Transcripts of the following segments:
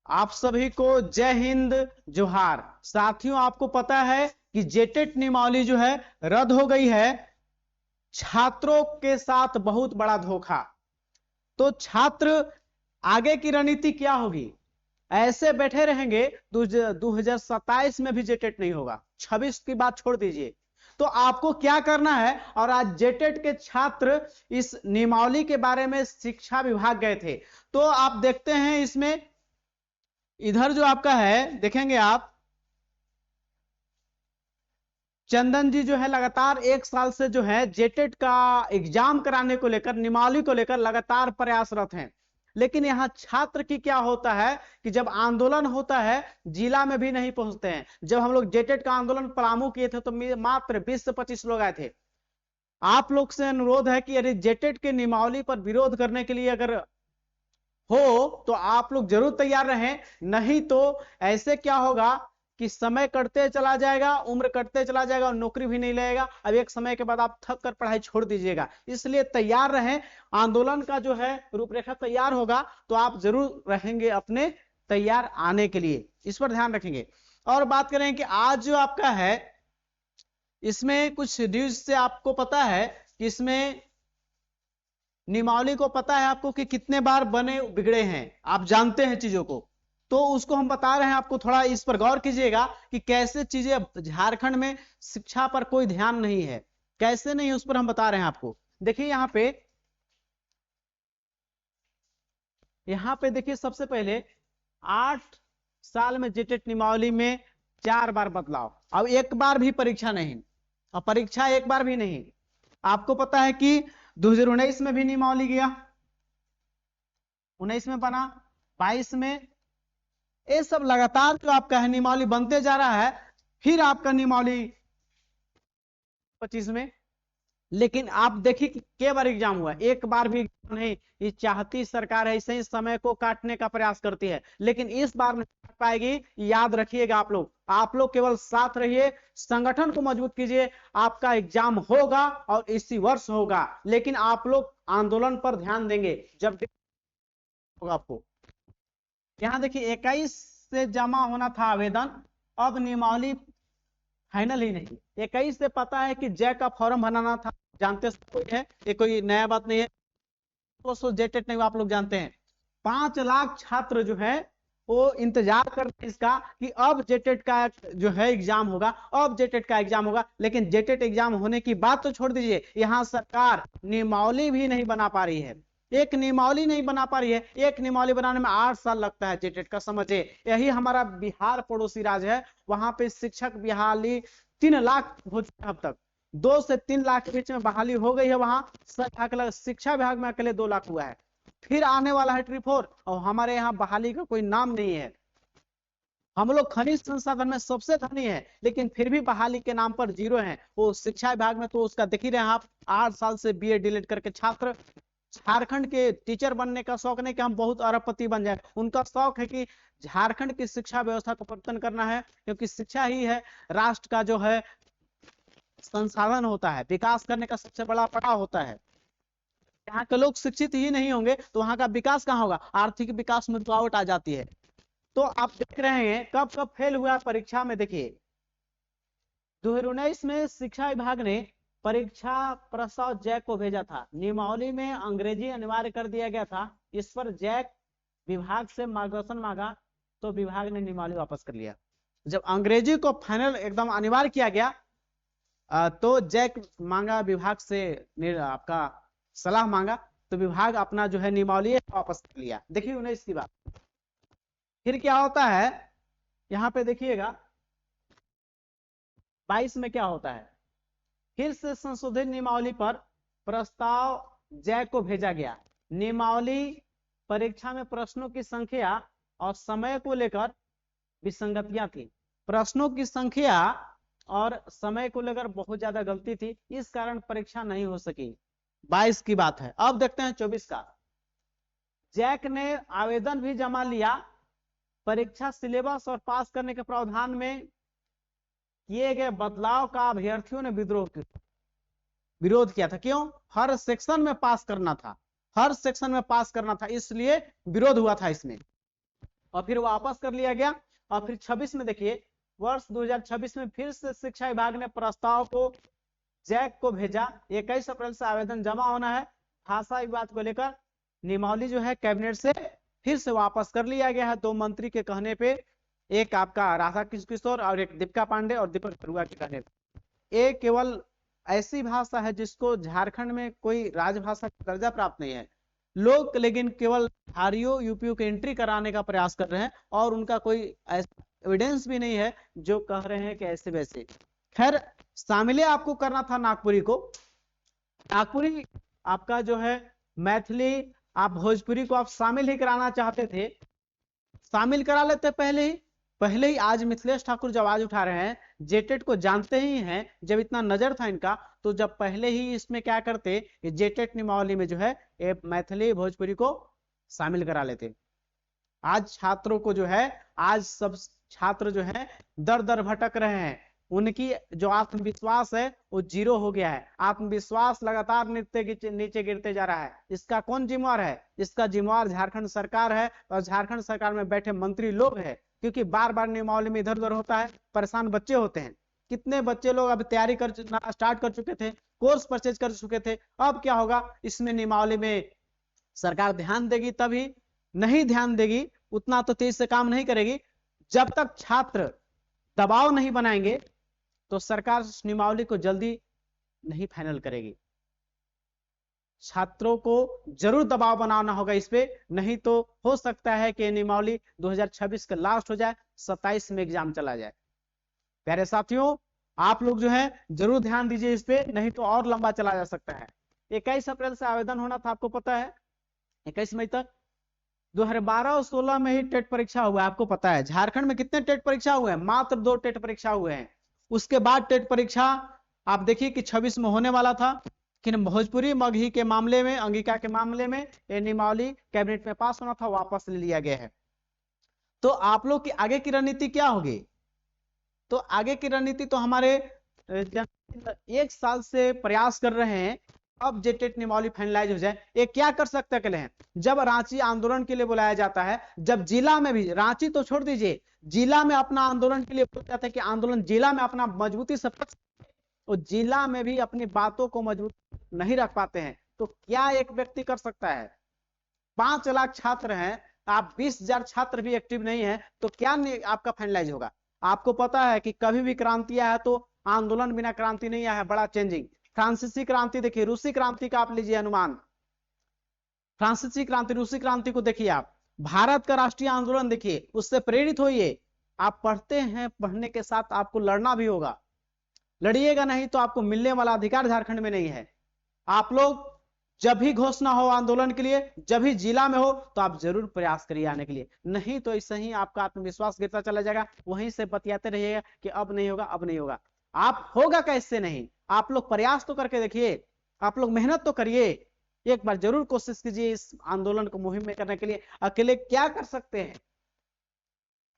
आप सभी को जय हिंद जोहार। साथियों, आपको पता है कि जेटेट नियमावली जो है रद्द हो गई है। छात्रों के साथ बहुत बड़ा धोखा। तो छात्र आगे की रणनीति क्या होगी? ऐसे बैठे रहेंगे तो 2027 में भी जेटेट नहीं होगा। 26 की बात छोड़ दीजिए। तो आपको क्या करना है? और आज जेटेट के छात्र इस नियमावली के बारे में शिक्षा विभाग गए थे। तो आप देखते हैं इसमें इधर जो आपका है, देखेंगे आप, चंदन जी जो है लगातार 1 साल से जो है जेटेट का एग्जाम कराने को लेकर, नियमावली को लेकर लगातार प्रयासरत हैं। लेकिन यहां छात्र की क्या होता है कि जब आंदोलन होता है जिला में भी नहीं पहुंचते हैं। जब हम लोग जेटेट का आंदोलन पलामू किए थे तो मात्र 20 से 25 लोग आए थे। आप लोग से अनुरोध है कि यदि जेटेट के नियमावली पर विरोध करने के लिए अगर हो तो आप लोग जरूर तैयार रहें, नहीं तो ऐसे क्या होगा कि समय कटते चला जाएगा, उम्र कटते चला जाएगा और नौकरी भी नहीं लगेगा। अब एक समय के बाद आप थक कर पढ़ाई छोड़ दीजिएगा। इसलिए तैयार रहें। आंदोलन का जो है रूपरेखा तैयार होगा तो आप जरूर रहेंगे अपने तैयार आने के लिए, इस पर ध्यान रखेंगे। और बात करें कि आज जो आपका है इसमें कुछ न्यूज से आपको पता है कि इसमें नियमावली को पता है आपको कि कितने बार बने बिगड़े हैं, आप जानते हैं चीजों को। तो उसको हम बता रहे हैं आपको, थोड़ा इस पर गौर कीजिएगा कि कैसे चीजें झारखंड में शिक्षा पर कोई ध्यान नहीं है, कैसे नहीं, उस पर हम बता रहे हैं आपको। देखिए यहां पे देखिए, सबसे पहले 8 साल में जेटेट नियमावली में 4 बार बदलाव। अब एक बार भी परीक्षा नहीं, और परीक्षा एक बार भी नहीं। आपको पता है कि 2019 में भी नियमावली गया, 19 में बना, 22 में, ये सब लगातार जो आपका है नियमावली बनते जा रहा है। फिर आपका नियमावली 25 में। लेकिन आप देखिए कि कई बार एग्जाम हुआ, एक बार भी एग्जाम नहीं। ये चाहती सरकार है, ऐसे ही समय को काटने का प्रयास करती है, लेकिन इस बार नहीं काट पाएगी। याद रखिएगा आप लोग केवल साथ रहिए, संगठन को मजबूत कीजिए। आपका एग्जाम होगा और इसी वर्ष होगा, लेकिन आप लोग आंदोलन पर ध्यान देंगे जब होगा आपको। यहां देखिए 21 से जमा होना था आवेदन, अब नियमावली फाइनल ही नहीं। 21 से पता है कि जैक का फॉर्म बनाना था, जानते कोई है, ये कोई नया बात नहीं है। तो जेटेट नहीं, आप लोग जानते हैं। 5 लाख छात्र जो है वो इंतजार करते इसका कि अब जेटेट का जो है एग्जाम होगा, अब जेटेट का एग्जाम होगा। लेकिन जेटेट एग्जाम होने की बात तो छोड़ दीजिए, यहां सरकार नियमावली भी नहीं बना पा रही है। एक नियमावली नहीं बना पा रही है। एक नियमावली बनाने में 8 साल लगता है जेटेट का, समझे। यही हमारा बिहार पड़ोसी राज्य है, वहां पे शिक्षक बहाली 3 लाख हो चुका अब तक। 2 से 3 लाख के बीच में बहाली हो गई है वहां। शिक्षा विभाग में अकेले 2 लाख हुआ है। फिर आने वाला है ट्रिप 4, और हमारे यहाँ बहाली का कोई नाम नहीं है। हम लोग खनिज संसाधन में सबसे धनी है, लेकिन फिर भी बहाली के नाम पर 0 है। वो शिक्षा विभाग में तो उसका देख ही रहे हैं आप, 8 साल से बीए डिलीट करके छात्र। झारखंड के टीचर बनने का शौक नहीं कि हम बहुत अरबपति बन जाए, उनका शौक है कि झारखंड की शिक्षा व्यवस्था को परिवर्तन करना है, क्योंकि शिक्षा ही है राष्ट्र का जो है संसाधन होता है, विकास करने का सबसे बड़ा पड़ाव होता है। यहाँ के लोग शिक्षित ही नहीं होंगे तो वहां का विकास कहाँ होगा? आर्थिक विकास में रुकावट आ जाती है। तो आप देख रहे हैं कब कब फेल हुआ परीक्षा में। देखिए 2019 में शिक्षा विभाग ने परीक्षा प्रस्ताव जैक को भेजा था। नियमावली में अंग्रेजी अनिवार्य कर दिया गया था। इस पर जैक विभाग से मार्गदर्शन मांगा तो विभाग ने नियमावली वापस कर लिया। जब अंग्रेजी को फाइनल एकदम अनिवार्य किया गया तो जैक मांगा विभाग से, आपका सलाह मांगा, तो विभाग अपना जो है नियमावली वापस कर लिया। देखिए 19 की बात। फिर क्या होता है यहां पे देखिएगा 22 में क्या होता है, फिर से संशोधित नियमावली पर प्रस्ताव जैक को भेजा गया। नियमावली परीक्षा में प्रश्नों की संख्या और समय को लेकर विसंगतियां थी। प्रश्नों की संख्या और समय को लेकर बहुत ज्यादा गलती थी, इस कारण परीक्षा नहीं हो सकी। 22 की बात है। अब देखते हैं 24 का। जैक ने आवेदन भी जमा लिया। परीक्षा सिलेबस और पास करने के प्रावधान में किए गए बदलाव का अभ्यर्थियों ने विरोध किया था। क्यों? हर सेक्शन में पास करना था, हर सेक्शन में पास करना था, इसलिए विरोध हुआ था इसमें। और फिर वापस कर लिया गया। और फिर 26 में देखिए, वर्ष 2026 में फिर से शिक्षा विभाग ने प्रस्ताव को जैक को भेजा। 21 अप्रैल से आवेदन जमा होना है। भाषा विवाद को लेकर नियमावली जो है कैबिनेट से फिर से वापस कर लिया गया है, 2 मंत्री के कहने पे, एक आपका राधा किशोर और एक दीपिका पांडे और दीपक बरुआ के कहने पे। ये केवल ऐसी भाषा है जिसको झारखंड में कोई राजभाषा का दर्जा प्राप्त नहीं है। लोग लेकिन केवल बिहारियों यूपीओ की एंट्री कराने का प्रयास कर रहे हैं और उनका कोई एविडेंस भी नहीं है जो कह रहे हैं कि ऐसे वैसे। खैर, शामिल आपको करना था नागपुरी को। नागपुरी आपका जो है मैथिली, आप भोजपुरी को आप शामिल ही कराना चाहते थे, शामिल करा लेते पहले ही। आज मिथिलेश ठाकुर जब आवाज उठा रहे हैं, जेटेट को जानते ही हैं, जब इतना नजर था इनका, तो जब पहले ही इसमें क्या करते, जेटेट नियमावली में जो है मैथिली भोजपुरी को शामिल करा लेते। आज छात्रों को जो है, आज सब छात्र जो है दर दर भटक रहे हैं, उनकी जो आत्मविश्वास है वो 0 हो गया है। आत्मविश्वास लगातार नीचे गिरते जा रहा है। इसका कौन जिम्मेवार है? इसका जिम्मेवार झारखंड सरकार है और झारखंड सरकार में बैठे मंत्री लोग हैं, क्योंकि बार बार नियमावली में इधर उधर होता है, परेशान बच्चे होते हैं। कितने बच्चे लोग अब तैयारी कर स्टार्ट कर चुके थे, कोर्स परचेज कर चुके थे, अब क्या होगा, इसमें नियमावली में सरकार ध्यान देगी तभी, नहीं ध्यान देगी उतना तो तेज से काम नहीं करेगी। जब तक छात्र दबाव नहीं बनाएंगे तो सरकार नियमावली को जल्दी नहीं फाइनल करेगी। छात्रों को जरूर दबाव बनाना होगा इस पे, नहीं तो हो सकता है कि नियमावली 2026 का लास्ट हो जाए, 27 में एग्जाम चला जाए। प्यारे साथियों, आप लोग जो है जरूर ध्यान दीजिए इस पे, नहीं तो और लंबा चला जा सकता है। 21 अप्रैल से आवेदन होना था, आपको पता है, 21 मई तक। 2012 और 16 में ही टेट परीक्षा हुआ है, आपको पता है। झारखंड में कितने टेट परीक्षा हुए हैं? मात्र 2 टेट परीक्षा हुए हैं। उसके बाद टेट परीक्षा आप देखिए कि 26 में होने वाला था, लेकिन भोजपुरी मगही के मामले में, अंगिका के मामले में ये नियमावली कैबिनेट में पास होना था, वापस ले लिया गया है। तो आप लोग की आगे की रणनीति क्या होगी? तो आगे की रणनीति तो हमारे 1 साल से प्रयास कर रहे हैं, अब जेटेट नियमावली फाइनलाइज हो जाए। ये क्या कर सकते हैं? जब रांची आंदोलन के लिए बुलाया जाता है, जब जिला में भी, रांची तो छोड़ दीजिए, जिला में अपना आंदोलन के लिए बोला जाता है कि आंदोलन जिला में अपना मजबूती से, तो जिला में भी अपनी बातों को मजबूत नहीं रख पाते हैं, तो क्या एक व्यक्ति कर सकता है? 5 लाख छात्र हैं, आप 20,000 छात्र भी एक्टिव नहीं है, तो क्या आपका फाइनलाइज होगा? आपको पता है कि कभी भी क्रांति आया तो आंदोलन बिना क्रांति नहीं आया है, बड़ा चेंजिंग। फ्रांसीसी क्रांति देखिए, रूसी क्रांति का आप लीजिए अनुमान, फ्रांसीसी क्रांति, रूसी क्रांति को देखिए आप, भारत का राष्ट्रीय आंदोलन देखिए, उससे प्रेरित होइए। आप पढ़ते हैं, पढ़ने के साथ आपको लड़ना भी होगा, लड़िएगा नहीं तो आपको मिलने वाला अधिकार झारखंड में नहीं है। आप लोग जब भी घोषणा हो आंदोलन के लिए, जब भी जिला में हो, तो आप जरूर प्रयास करिए आने के लिए, नहीं तो ऐसे ही आपका आत्मविश्वास गिरता चला जाएगा, वहीं से बतियाते रहिएगा कि अब नहीं होगा, अब नहीं होगा। आप होगा कैसे नहीं? आप लोग प्रयास तो करके देखिए, आप लोग मेहनत तो करिए, एक बार जरूर कोशिश कीजिए इस आंदोलन को मुहिम में करने के लिए। अकेले क्या कर सकते हैं?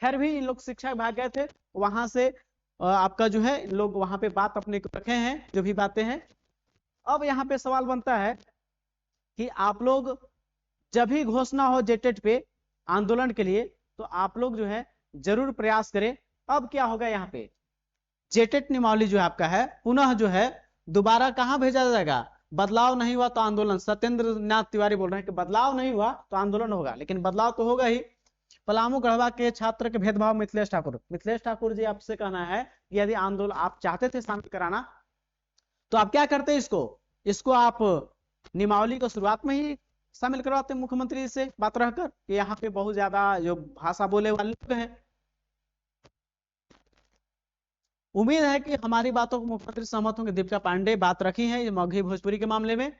खैर भी इन लोग शिक्षा विभाग गए थे, वहां से आपका जो है लोग वहां पे बात अपने को रखे हैं, जो भी बातें हैं। अब यहाँ पे सवाल बनता है कि आप लोग जब भी घोषणा हो जेटेट पे आंदोलन के लिए, तो आप लोग जो है जरूर प्रयास करें। अब क्या होगा, यहाँ पे जेटेट नियमावली जो है आपका है, पुनः जो है दोबारा कहां भेजा जाएगा? बदलाव नहीं हुआ तो आंदोलन, सत्येंद्र नाथ तिवारी बोल रहे हैं कि बदलाव नहीं हुआ तो आंदोलन होगा, लेकिन बदलाव तो होगा ही। पलामू गढ़वा के छात्र के भेदभाव, मिथिलेश ठाकुर जी आपसे कहना है कि यदि आंदोलन आप चाहते थे शामिल कराना, तो आप क्या करते? इसको आप नियमावली को शुरुआत में ही शामिल करवाते मुख्यमंत्री से बात रहकर, यहाँ पे बहुत ज्यादा जो भाषा बोले वाले लोग हैं। उम्मीद है कि हमारी बातों को मुख्यमंत्री सहमत होंगे। दीपिका पांडे बात रखी है मगही भोजपुरी के मामले में।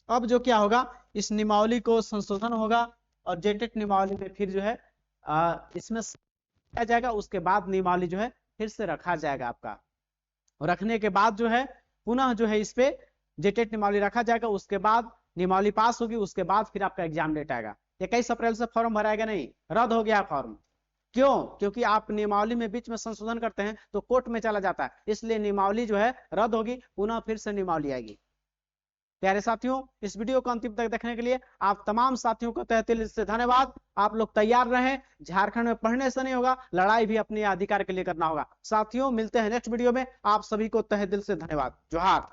अब जो क्या होगा, इस नियमावली को संशोधन होगा और जेटेट नियमावली में फिर जो है इसमें किया जाएगा। उसके बाद नियमावली जो है फिर से रखा जाएगा आपका, और रखने के बाद जो है पुनः जो है इस पे जेटेट नियमावली रखा जाएगा। उसके बाद नियमावली पास होगी, उसके बाद फिर आपका एग्जाम डेट आएगा। 21 अप्रैल से फॉर्म भराएगा नहीं, रद्द हो गया फॉर्म। क्यों? क्योंकि आप नियमावली में बीच में संशोधन करते हैं तो कोर्ट में चला जाता है, इसलिए नियमावली जो है रद्द होगी, पुनः फिर से नियमावली आएगी। प्यारे साथियों, इस वीडियो को अंतिम तक देखने के लिए आप तमाम साथियों को तहे दिल से धन्यवाद। आप लोग तैयार रहें, झारखंड में पढ़ने से नहीं होगा, लड़ाई भी अपने अधिकार के लिए करना होगा। साथियों, मिलते हैं नेक्स्ट वीडियो में। आप सभी को तहे दिल से धन्यवाद। जोहार।